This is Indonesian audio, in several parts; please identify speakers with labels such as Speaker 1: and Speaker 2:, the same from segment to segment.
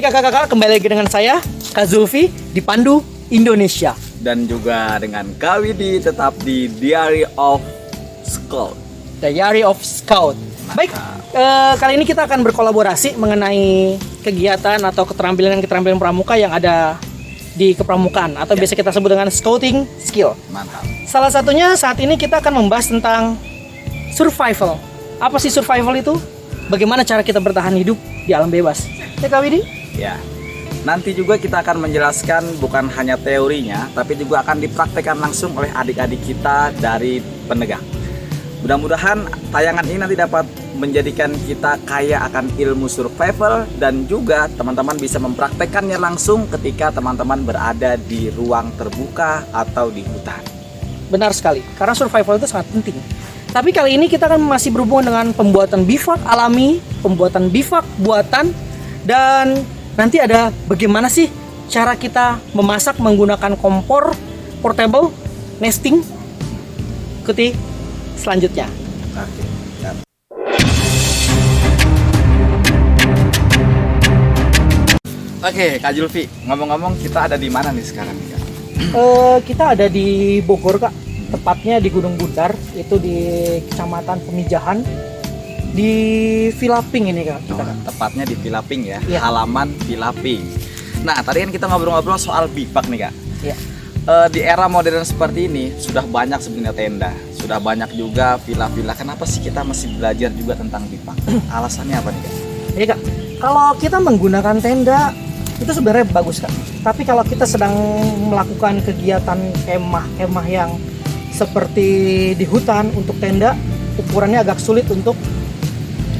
Speaker 1: Hai kakak-kakak, kembali lagi dengan saya, Kak Zulfi, di Pandu, Indonesia.
Speaker 2: Dan juga dengan Kak Widi tetap di Diary of Scout.
Speaker 1: Diary of Scout. Baik, kali ini kita akan berkolaborasi mengenai kegiatan atau keterampilan pramuka yang ada di kepramukaan atau biasa kita sebut dengan scouting skill.
Speaker 2: Mantap.
Speaker 1: Salah satunya saat ini kita akan membahas tentang survival. Apa sih survival itu? Bagaimana cara kita bertahan hidup di alam bebas? Ya Kak Widi?
Speaker 2: Ya. Nanti juga kita akan menjelaskan bukan hanya teorinya, tapi juga akan dipraktekkan langsung oleh adik-adik kita dari penegak. Mudah-mudahan tayangan ini nanti dapat menjadikan kita kaya akan ilmu survival dan juga teman-teman bisa mempraktekkannya langsung ketika teman-teman berada di ruang terbuka atau di hutan.
Speaker 1: Benar sekali, karena survival itu sangat penting. Tapi kali ini kita akan masih berhubungan dengan pembuatan bivak alami, pembuatan bivak buatan, dan nanti ada bagaimana sih cara kita memasak menggunakan kompor portable nesting. Ikuti selanjutnya.
Speaker 2: Oke. Oke, Kak Zulfi, ngomong-ngomong kita ada di mana nih sekarang nih, Kak?
Speaker 1: Kita ada di Bogor, Kak. Tepatnya di Gunung Bundar, itu di Kecamatan Pemijahan, di Villa Pink ini, Kak. Kita, Kak.
Speaker 2: Tepatnya di Villa Pink ya,
Speaker 1: Iya.
Speaker 2: halaman Villa Pink. Nah, tadi kan kita ngobrol-ngobrol soal bivak nih, Kak.
Speaker 1: Iya.
Speaker 2: Di era modern seperti ini sudah banyak sebenarnya tenda, sudah banyak juga villa-villa. Kenapa sih kita masih belajar juga tentang bivak? Alasannya apa nih, Kak?
Speaker 1: Iya, Kak. Kalau kita menggunakan tenda itu sebenarnya bagus, Kak. Tapi kalau kita sedang melakukan kegiatan kemah yang seperti di hutan untuk tenda, ukurannya agak sulit untuk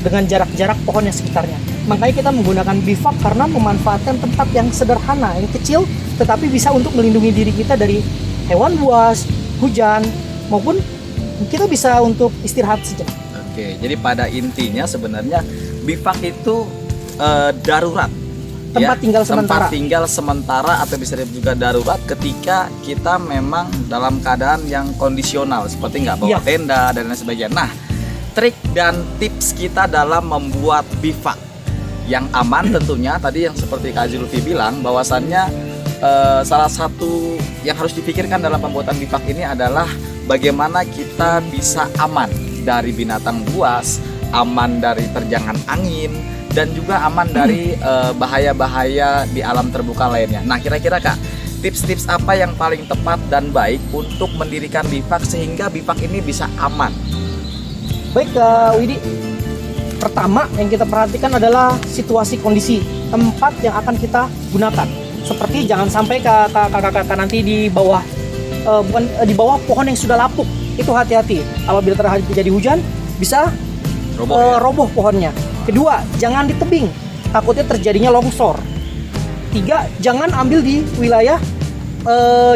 Speaker 1: dengan jarak-jarak pohon yang sekitarnya. Makanya kita menggunakan bivak karena memanfaatkan tempat yang sederhana, yang kecil, tetapi bisa untuk melindungi diri kita dari hewan buas, hujan, maupun kita bisa untuk istirahat sejenak.
Speaker 2: Oke, jadi pada intinya sebenarnya bivak itu darurat.
Speaker 1: Tempat tinggal sementara.
Speaker 2: Tempat tinggal sementara atau bisa juga darurat ketika kita memang dalam keadaan yang kondisional seperti nggak bawa tenda dan lain sebagainya. Nah, trik dan tips kita dalam membuat bivak yang aman tentunya tadi yang seperti Kak Zulfi bilang bahwasannya salah satu yang harus dipikirkan dalam pembuatan bivak ini adalah bagaimana kita bisa aman dari binatang buas, aman dari terjangan angin, dan juga aman dari bahaya-bahaya di alam terbuka lainnya. Nah, kira-kira Kak, tips-tips apa yang paling tepat dan baik untuk mendirikan bivak sehingga bivak ini bisa aman?
Speaker 1: Baik, Kak Widi. Pertama yang kita perhatikan adalah situasi kondisi tempat yang akan kita gunakan. Seperti jangan sampai kakak-kakak nanti di bawah di bawah pohon yang sudah lapuk. Itu hati-hati. Apabila terjadi hujan bisa roboh pohonnya. Kedua, jangan di tebing, takutnya terjadinya longsor. Tiga, jangan ambil di wilayah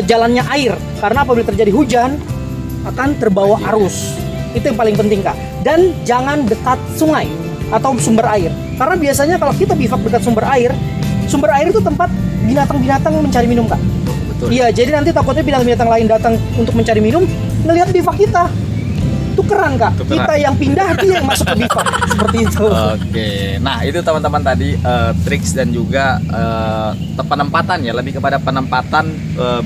Speaker 1: jalannya air, karena apabila terjadi hujan akan terbawa arus. Itu yang paling penting, Kak. Dan jangan dekat sungai atau sumber air, karena biasanya kalau kita bivak dekat sumber air itu tempat binatang-binatang mencari minum, Kak.
Speaker 2: Betul.
Speaker 1: Iya, jadi nanti takutnya binatang-binatang lain datang untuk mencari minum, ngelihat bivak kita. Tukeran, Kak.
Speaker 2: Tukeran.
Speaker 1: Kita yang pindah, dia yang masuk ke bivak. Seperti itu.
Speaker 2: Oke, nah itu teman-teman tadi triks dan juga penempatan ya, lebih kepada penempatan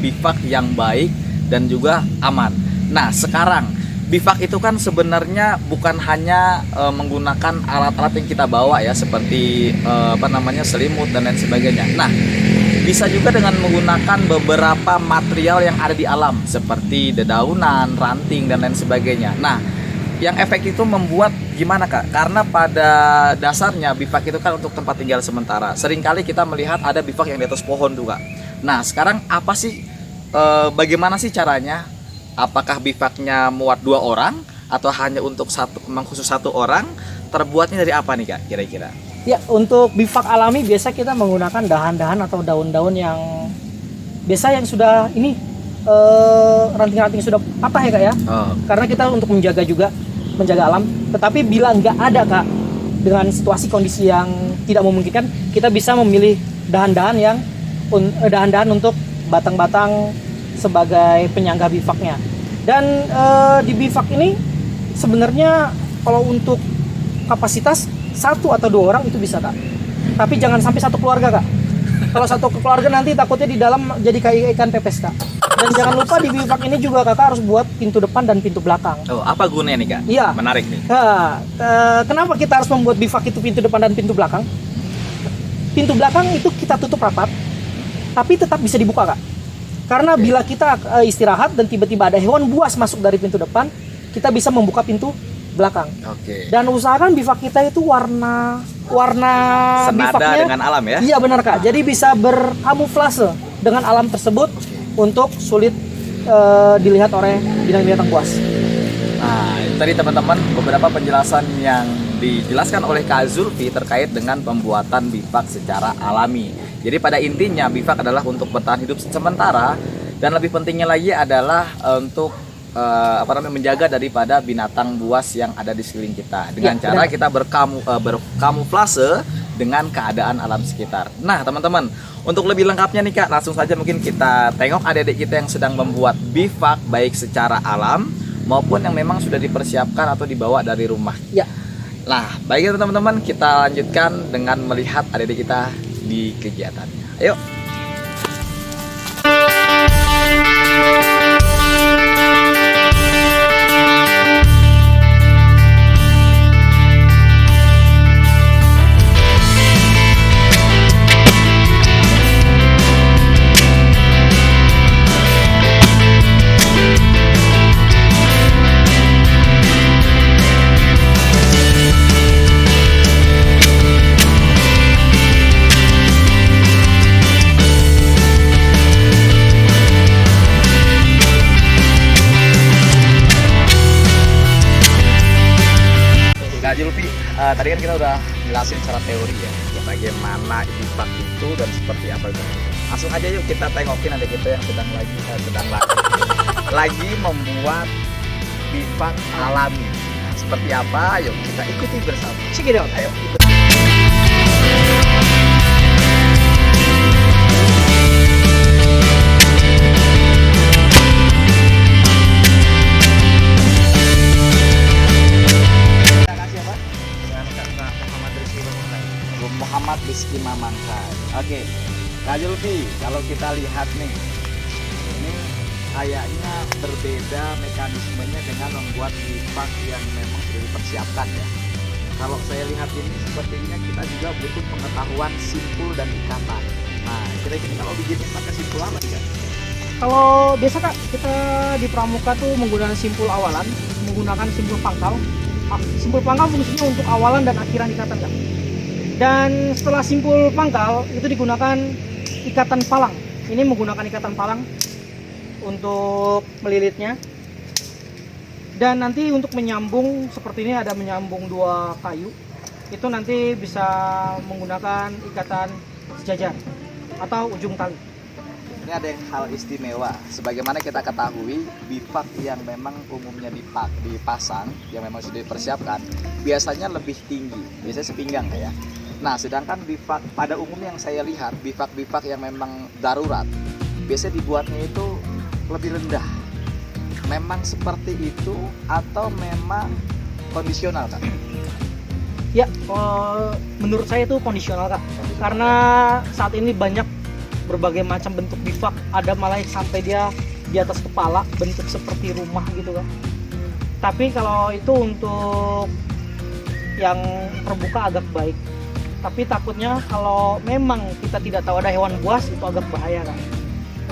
Speaker 2: bivak yang baik dan juga aman. Nah, sekarang bivak itu kan sebenarnya bukan hanya menggunakan alat-alat yang kita bawa ya, seperti selimut dan lain sebagainya. Nah, bisa juga dengan menggunakan beberapa material yang ada di alam seperti dedaunan, ranting dan lain sebagainya. Nah, yang efek itu membuat gimana, Kak? Karena pada dasarnya bivak itu kan untuk tempat tinggal sementara. Seringkali kita melihat ada bivak yang di atas pohon juga. Nah, sekarang apa sih bagaimana sih caranya? Apakah bivaknya muat 2 orang atau hanya untuk khusus 1 orang? Terbuatnya dari apa nih, Kak, kira-kira?
Speaker 1: Ya, untuk bivak alami biasa kita menggunakan dahan-dahan atau daun-daun yang biasa yang sudah ini ranting-ranting sudah patah ya, Kak ya. Karena kita untuk menjaga alam. Tetapi bila nggak ada, Kak, dengan situasi kondisi yang tidak memungkinkan, kita bisa memilih dahan-dahan untuk batang-batang sebagai penyangga bivaknya. Dan di bivak ini sebenarnya kalau untuk kapasitas 1 atau 2 orang itu bisa, Kak. Tapi jangan sampai satu keluarga, Kak. Kalau satu keluarga nanti takutnya di dalam jadi kayak ikan pepes, Kak. Dan jangan lupa di bivak ini juga Kakak harus buat pintu depan dan pintu belakang.
Speaker 2: Oh, apa gunanya nih, Kak?
Speaker 1: Iya.
Speaker 2: Menarik nih.
Speaker 1: Nah, kenapa kita harus membuat bivak itu pintu depan dan pintu belakang? Pintu belakang itu kita tutup rapat, tapi tetap bisa dibuka, Kak. Karena bila kita istirahat dan tiba-tiba ada hewan buas masuk dari pintu depan, kita bisa membuka pintu belakang.
Speaker 2: Oke.
Speaker 1: Dan usahakan bivak kita itu warna
Speaker 2: Senada
Speaker 1: bivaknya
Speaker 2: dengan alam ya?
Speaker 1: Iya benar, Kak. Jadi bisa berkamuflase dengan alam tersebut untuk sulit dilihat oleh binatang-binatang buas.
Speaker 2: Nah, itu tadi teman-teman beberapa penjelasan yang dijelaskan oleh Kak Zulfi terkait dengan pembuatan bivak secara alami. Jadi pada intinya bivak adalah untuk bertahan hidup sementara, dan lebih pentingnya lagi adalah untuk menjaga daripada binatang buas yang ada di sekeliling kita dengan
Speaker 1: Ya,
Speaker 2: cara
Speaker 1: benar.
Speaker 2: kita berkamuflase dengan keadaan alam sekitar. Nah, teman-teman, untuk lebih lengkapnya nih Kak, langsung saja mungkin kita tengok adik-adik kita yang sedang membuat bivak baik secara alam maupun yang memang sudah dipersiapkan atau dibawa dari rumah.
Speaker 1: Ya.
Speaker 2: Nah, baiknya teman-teman, kita lanjutkan dengan melihat adik-adik kita di kegiatannya. Ayo. Kak Zulfi, tadi kan kita udah jelasin secara teori ya, bagaimana bivak itu dan seperti apa itu. Langsung aja yuk kita tengokin adik kita yang sedang lagi membuat bivak alami. Nah, seperti apa? Yuk kita ikuti bersama.
Speaker 1: Check it out.
Speaker 2: Ayo. Muhammad Rizky Mamangkai. Oke, Kak Zulfi, kalau kita lihat nih, ini kayaknya berbeda mekanismenya dengan membuat bivak yang memang sudah dipersiapkan ya. Kalau saya lihat ini sepertinya kita juga butuh pengetahuan simpul dan ikatan. Nah, kira-kira kalau begini pakai simpul apa nih Kak?
Speaker 1: Kalau biasa, Kak, kita di pramuka tuh menggunakan simpul awalan, menggunakan simpul pangkal. Simpul pangkal fungsinya untuk awalan dan akhiran ikatan, Kak. Dan setelah simpul pangkal itu digunakan ikatan palang. Ini menggunakan ikatan palang untuk melilitnya. Dan nanti untuk menyambung seperti ini ada menyambung dua kayu. Itu nanti bisa menggunakan ikatan sejajar atau ujung tali.
Speaker 2: Ini ada yang hal istimewa. Sebagaimana kita ketahui, bivak yang memang umumnya dipasang, yang memang sudah dipersiapkan, biasanya lebih tinggi, biasanya sepinggang ya. Nah, sedangkan bivak pada umumnya yang saya lihat, bivak-bivak yang memang darurat, biasanya dibuatnya itu lebih rendah. Memang seperti itu atau memang kondisional, Kak?
Speaker 1: Ya, menurut saya itu kondisional, Kak. Karena saat ini banyak berbagai macam bentuk bivak, ada malah sampai dia di atas kepala, bentuk seperti rumah gitu, Kak. Tapi kalau itu untuk yang terbuka agak baik. Tapi takutnya kalau memang kita tidak tahu ada hewan buas, itu agak bahaya, Kak.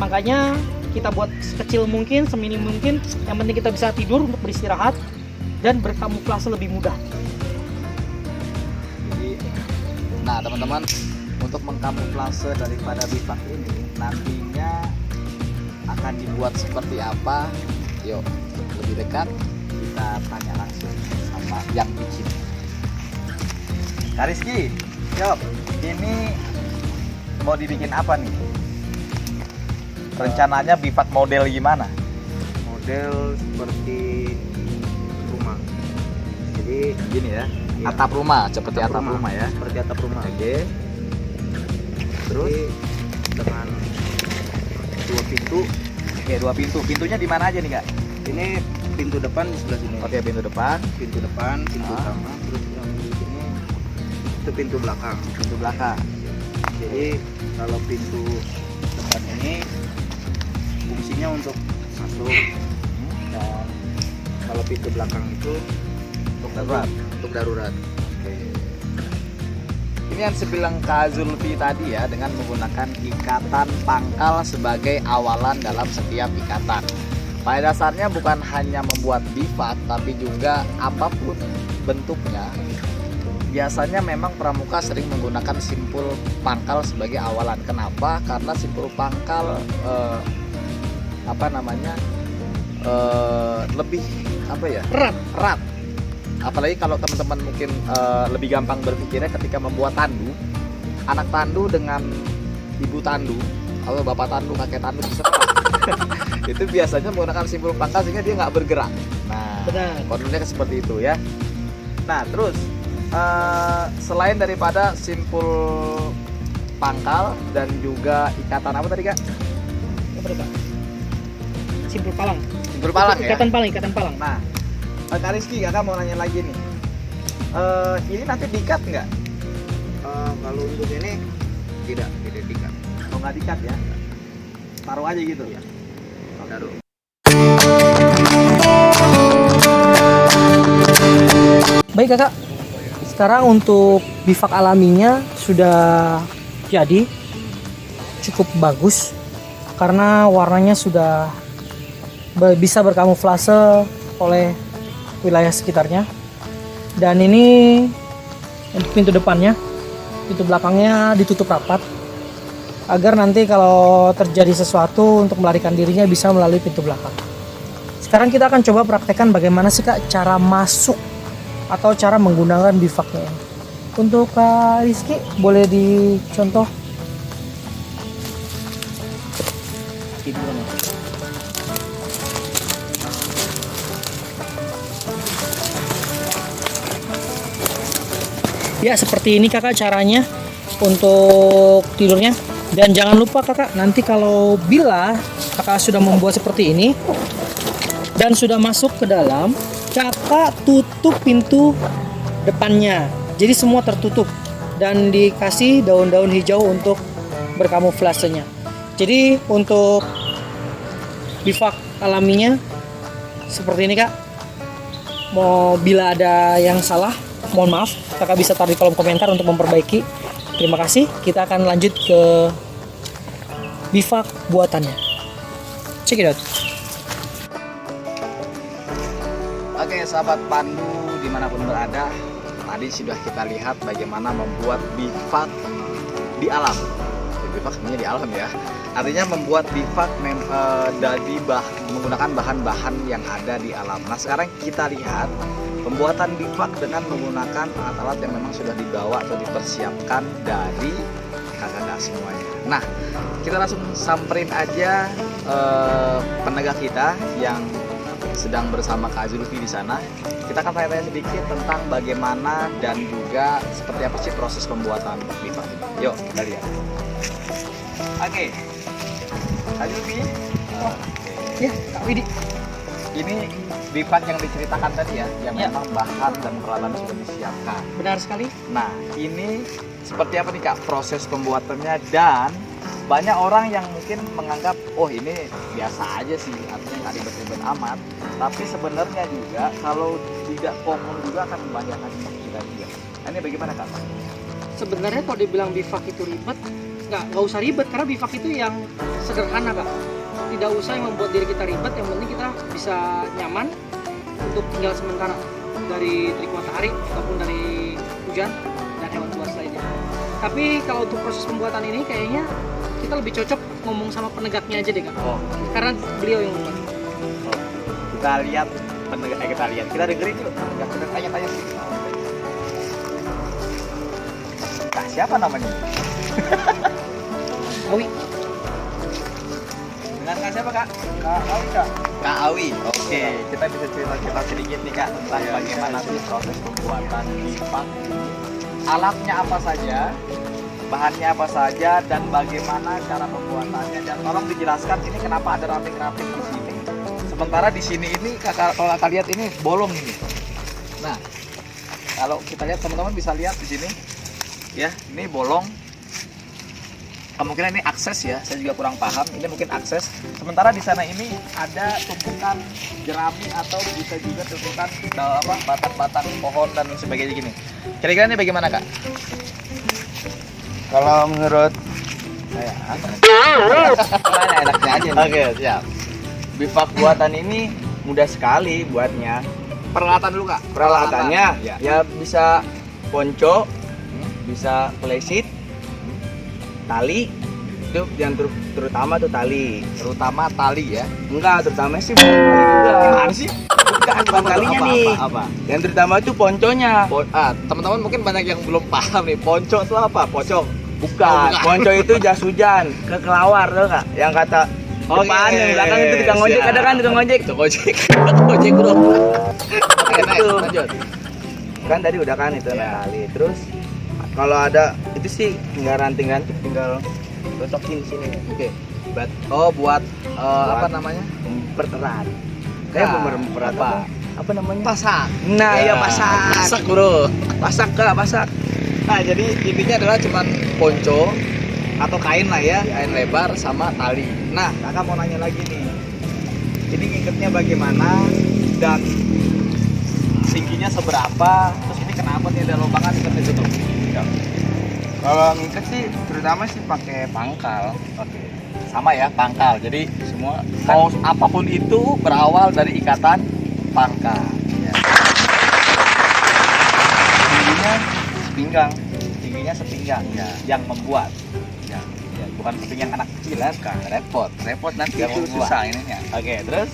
Speaker 1: Makanya kita buat sekecil mungkin, seminim mungkin, yang penting kita bisa tidur untuk beristirahat dan berkamuflase lebih mudah.
Speaker 2: Nah, teman-teman, untuk mengkamuflase daripada bivak ini nantinya akan dibuat seperti apa? Yuk, lebih dekat kita tanya langsung sama yang bikin. Kak Rizky, yuk, ini mau dibikin apa nih? Rencananya bivak model gimana?
Speaker 3: Model seperti rumah. Jadi
Speaker 2: Gini ya,
Speaker 3: iya,
Speaker 2: atap rumah, seperti atap rumah ya.
Speaker 3: seperti atap rumah.
Speaker 2: Oke. Terus
Speaker 3: Jadi dengan dua pintu.
Speaker 2: oke, dua pintu. Pintunya di mana aja nih, Kak?
Speaker 3: Ini pintu depan di sebelah sini.
Speaker 2: Oke, pintu depan.
Speaker 3: Pintu depan, pintu
Speaker 2: Ah.
Speaker 3: utama, terus yang di sini itu pintu belakang.
Speaker 2: Pintu belakang.
Speaker 3: Jadi kalau pintu depan ini fungsinya untuk masuk, dan kalau pintu belakang itu
Speaker 2: Untuk darurat.
Speaker 3: untuk darurat.
Speaker 2: Ini yang sebilang Kak Zulfi tadi ya, dengan menggunakan ikatan pangkal sebagai awalan dalam setiap ikatan. Pada dasarnya bukan hanya membuat bivak, tapi juga apapun bentuknya. Biasanya memang pramuka sering menggunakan simpul pangkal sebagai awalan. Kenapa? Karena simpul pangkal lebih erat. Apalagi kalau teman-teman mungkin lebih gampang berpikirnya ketika membuat tandu, anak tandu dengan ibu tandu atau bapak tandu, kakek tandu itu biasanya menggunakan simpul pangkal sehingga dia nggak bergerak. Nah,
Speaker 1: Benar.
Speaker 2: konturnya seperti itu ya. Nah, terus selain daripada simpul pangkal dan juga ikatan apa tadi Kak?
Speaker 1: Apa tuh, Kak? Simpul palang.
Speaker 2: Simpul palang ya.
Speaker 1: Ikatan palang.
Speaker 2: Nah, Kak Rizky, kakak mau nanya lagi nih. Ini nanti diikat nggak?
Speaker 3: Kalau untuk ini tidak diikat.
Speaker 2: Oh, nggak diikat ya? Taruh aja gitu ya?
Speaker 3: Taruh.
Speaker 1: Baik kakak, sekarang untuk bivak alaminya sudah jadi cukup bagus karena warnanya sudah bisa berkamuflase oleh wilayah sekitarnya. Dan ini untuk pintu depannya, pintu belakangnya ditutup rapat agar nanti kalau terjadi sesuatu untuk melarikan dirinya bisa melalui pintu belakang. Sekarang kita akan coba praktekkan bagaimana sih Kak cara masuk atau cara menggunakan bivaknya. Untuk Kak Rizky boleh dicontoh. Ya seperti ini kakak caranya untuk tidurnya. Dan jangan lupa kakak, nanti kalau bila kakak sudah membuat seperti ini dan sudah masuk ke dalam, kakak tutup pintu depannya. Jadi semua tertutup dan dikasih daun-daun hijau untuk berkamuflasenya. Jadi untuk bivak alaminya seperti ini kak. Mau bila ada yang salah, mohon maaf, kakak bisa taruh di kolom komentar untuk memperbaiki. Terima kasih. Kita akan lanjut ke bivak buatannya. Check it out.
Speaker 2: Oke sahabat Pandu dimanapun berada, tadi sudah kita lihat bagaimana membuat bivak di alam. Bivak sebenarnya di alam ya. Artinya membuat bivak menggunakan bahan-bahan yang ada di alam. Nah sekarang kita lihat pembuatan bivak dengan menggunakan alat-alat yang memang sudah dibawa atau dipersiapkan dari kakak-kakak semuanya. Nah kita langsung samperin aja penegak kita yang sedang bersama Kak Zulfi di sana. Kita akan tanya-tanya sedikit tentang bagaimana dan juga seperti apa sih proses pembuatan bivak ini. Yuk kita lihat. Oke, Kak Zulfi.
Speaker 1: Ya, Kak Widi.
Speaker 2: Ini bivak yang diceritakan tadi ya, yang
Speaker 1: Ya.
Speaker 2: memang bahan dan peralatan sudah disiapkan.
Speaker 1: Benar sekali.
Speaker 2: Nah, ini seperti apa nih Kak proses pembuatannya, dan banyak orang yang mungkin menganggap oh ini biasa aja sih, artinya nggak ribet-ribet amat. Tapi sebenarnya juga kalau tidak common juga akan membahayakan kita juga. Nah, ini bagaimana Kak?
Speaker 1: Sebenarnya kalau dibilang bivak itu ribet, nggak usah ribet karena bivak itu yang sederhana kak. Tidak usah yang membuat diri kita ribet, yang penting kita bisa nyaman untuk tinggal sementara dari terik matahari ataupun dari hujan dan hewan buas lainnya. Tapi kalau untuk proses pembuatan ini kayaknya kita lebih cocok ngomong sama penegaknya aja deh kak,
Speaker 2: Oh,
Speaker 1: karena beliau yang membuat.
Speaker 2: kita lihat kita dengerin yuk penegak, kita tanya-tanya sih. Kak siapa namanya?
Speaker 1: Awi.
Speaker 2: Dengan Kak siapa Kak? Kak Awi Kak? Kak Awi, oke. Kita bisa cerita sedikit nih Kak tentang bagaimana sih proses pembuatan bivak. Alatnya apa saja, bahannya apa saja, dan bagaimana cara pembuatannya. Dan tolong dijelaskan ini kenapa ada ranting-ranting di sini. Sementara di sini ini kalau kakak lihat ini bolong ini. Nah, kalau kita lihat teman-teman bisa lihat di sini ya. Ini bolong. Kemungkinan ini akses ya, saya juga kurang paham. Ini mungkin akses. Sementara di sana ini ada tumpukan jerami atau bisa juga tumpukan batang-batang pohon dan sebagainya gini. Kira-kira ini bagaimana kak?
Speaker 3: Kalau menurut saya, mana enaknya aja nih.
Speaker 2: Oke siap.
Speaker 3: Bivak buatan ini mudah sekali buatnya.
Speaker 2: Peralatan dulu kak.
Speaker 3: Peralatannya
Speaker 2: Ya.
Speaker 3: ya bisa ponco, bisa pelesit, tali. Itu yang terutama tuh tali.
Speaker 2: Terutama tali ya.
Speaker 3: Enggak, terutama sih bukan tali juga.
Speaker 2: Gimana sih?
Speaker 3: Bukan talinya
Speaker 2: apa,
Speaker 3: nih.
Speaker 2: Apa?
Speaker 3: Yang terutama itu ponconya.
Speaker 2: Teman-teman mungkin banyak yang belum paham nih. Ponco itu apa? Pocong.
Speaker 3: Bukan. Ponco itu jas hujan ke kelawar tuh kak. Yang kata depan yang belakang itu tukang ojek, ada kan tukang ojek.
Speaker 2: Tukang ojek. Ojek bro. Oke, next,
Speaker 3: Itu.
Speaker 2: lanjut.
Speaker 3: Kan tadi udah kan itu
Speaker 2: Ya.
Speaker 3: tali. Terus kalau ada itu sih tinggal ranting-ranting, tinggal cocokin di sini.
Speaker 2: Oke. Buat apa namanya?
Speaker 3: Mempererat. Kayak
Speaker 2: Nah,
Speaker 3: mempererat
Speaker 2: apa?
Speaker 3: apa namanya?
Speaker 2: Pasak.
Speaker 3: Nah, ya pasak.
Speaker 2: Pasak bro.
Speaker 3: Pasak kak, pasak.
Speaker 2: Nah, jadi intinya adalah cuman ponco atau kain lah ya, kain lebar sama tali. Nah, kakak mau nanya lagi nih. Ini ngikatnya bagaimana dan tingginya seberapa? Terus ini kenapa nih ada lubangnya ikatnya tutup?
Speaker 3: Kalau ngikat sih terutama sih pakai pangkal.
Speaker 2: Oke. Sama ya, pangkal. Jadi
Speaker 3: Semua
Speaker 2: mau apapun itu berawal dari ikatan pangkal. Ya.
Speaker 3: tingginya sepinggang.
Speaker 2: Tingginya sepinggang ya, yang membuat. Ya, bukan sepinggang anak kecil kan, repot nanti
Speaker 3: Yang
Speaker 2: itu
Speaker 3: membuat.
Speaker 2: susah ininya. Oke, terus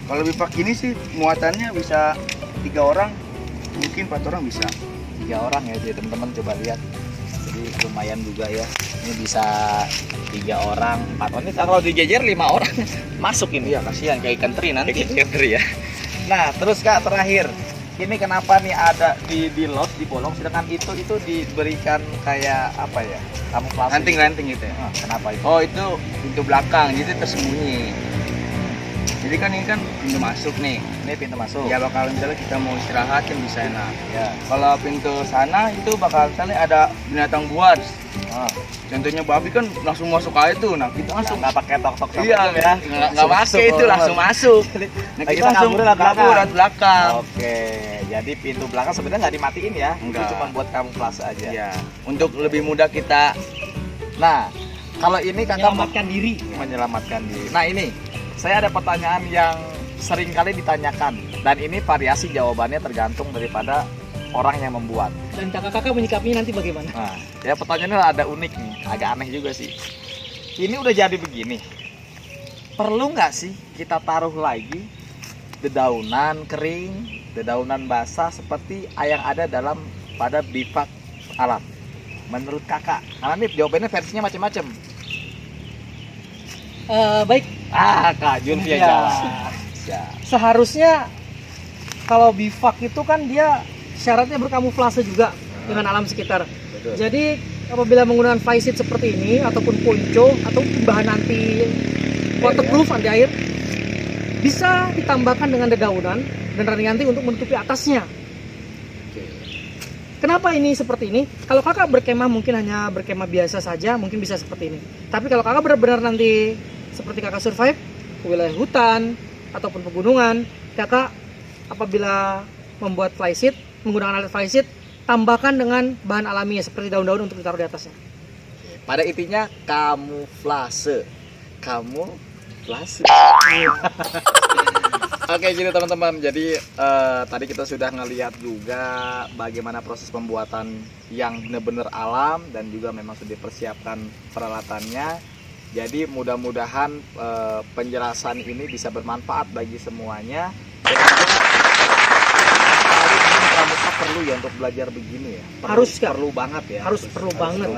Speaker 3: Kalau bivak ini sih muatannya bisa 3 orang, mungkin 4 orang bisa.
Speaker 2: 3 orang ya, jadi teman-teman coba lihat. Jadi lumayan juga ya. Ini bisa 3 orang, 4 orang. Ini kalau dijejer 5 orang masuk ini.
Speaker 3: Iya, kasihan kayak ikan teri nanti.
Speaker 2: Kayak ikan teri ya. Nah, terus Kak terakhir. Ini kenapa nih ada di los, di bolong, sedangkan itu diberikan kayak apa ya? Kamuflase.
Speaker 3: Ranting-ranting gitu ya.
Speaker 2: Nah, kenapa itu?
Speaker 3: Oh, itu pintu belakang, jadi tersembunyi. Jadi kan ini kan pintu masuk nih.
Speaker 2: Ini pintu masuk.
Speaker 3: Ya bakal misalnya kita mau istirahat kan bisa enak.
Speaker 2: Ya.
Speaker 3: Kalau pintu sana itu bakal misalnya ada binatang buas.
Speaker 2: Oh.
Speaker 3: Contohnya babi kan langsung masuk aja tuh. Nah, kita langsung
Speaker 2: Nggak pakai tok-tok sama
Speaker 3: iya,
Speaker 2: itu ya.
Speaker 3: nggak pakai itu langsung masuk. Nah,
Speaker 2: Kita
Speaker 3: kita langsung
Speaker 2: kabur lewat belakang.
Speaker 3: kabur lewat belakang.
Speaker 2: Oke, jadi pintu belakang sebenarnya nggak dimatiin ya.
Speaker 3: Enggak.
Speaker 2: Itu cuma buat kamuflase aja.
Speaker 3: Ya, untuk lebih mudah kita
Speaker 2: Nah, kalau ini kakak
Speaker 1: Menyelamatkan diri.
Speaker 2: menyelamatkan diri. Nah ini, saya ada pertanyaan yang sering kali ditanyakan dan ini variasi jawabannya tergantung daripada orang yang membuat.
Speaker 1: Dan kakak-kakak menyikapinya nanti bagaimana?
Speaker 2: Nah, ya pertanyaannya ada unik nih, agak aneh juga sih. Ini udah jadi begini, perlu nggak sih kita taruh lagi dedaunan kering, dedaunan basah seperti yang ada dalam pada bivak alam? Menurut kakak, karena nih jawabannya versinya macam-macam.
Speaker 1: Baik,
Speaker 2: Kak Julvia
Speaker 1: Ya.
Speaker 2: jalan. Ya.
Speaker 1: seharusnya kalau bivak itu kan dia syaratnya berkamuflase juga dengan alam sekitar.
Speaker 2: Betul.
Speaker 1: Jadi apabila menggunakan flysheet seperti ini ataupun ponco atau bahan anti waterproof anti air, bisa ditambahkan dengan dedaunan dan ranting-ranting untuk menutupi atasnya.
Speaker 2: Oke.
Speaker 1: Kenapa ini seperti ini? Kalau kakak berkemah mungkin hanya berkemah biasa saja, mungkin bisa seperti ini. Tapi kalau kakak benar-benar nanti seperti kakak survive ke wilayah hutan ataupun pegunungan, kakak apabila membuat flysheet, menggunakan alat flysheet, tambahkan dengan bahan alami seperti daun-daun untuk ditaruh di atasnya.
Speaker 2: Pada intinya kamuflase. Kamuflase. Oke, gitu teman-teman. Jadi tadi kita sudah ngelihat juga bagaimana proses pembuatan yang benar-benar alam dan juga memang sudah dipersiapkan peralatannya. Jadi mudah-mudahan penjelasan ini bisa bermanfaat bagi semuanya. Dan juga pramuka perlu ya untuk belajar begini ya. Perlu banget ya.
Speaker 1: Perlu banget.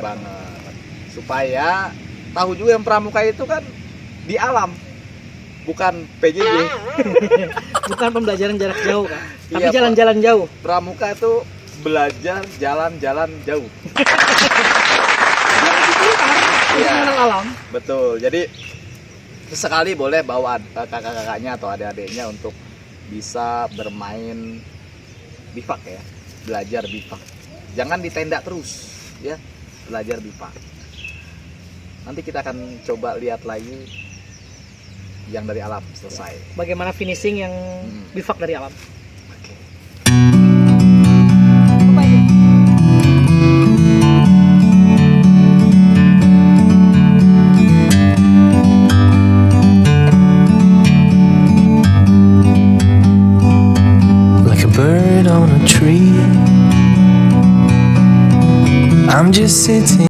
Speaker 2: Supaya tahu juga yang pramuka itu kan di alam, bukan PJJ.
Speaker 1: Bukan pembelajaran jarak jauh, Kak. Tapi
Speaker 2: Iya,
Speaker 1: jalan-jalan jauh.
Speaker 2: Pramuka itu belajar jalan-jalan jauh.
Speaker 1: Untuk
Speaker 2: Iya.
Speaker 1: mengenal alam.
Speaker 2: Betul. Jadi sesekali boleh bawa kakak-kakaknya atau adik-adiknya untuk bisa bermain bivak ya, belajar bivak. Jangan di tenda terus. ya belajar BIPAK. Nanti kita akan coba lihat lagi yang dari alam selesai.
Speaker 1: Bagaimana finishing yang bifak dari alam.
Speaker 2: Oke.
Speaker 1: Apa itu?
Speaker 4: Like a bird on a tree, I'm just sitting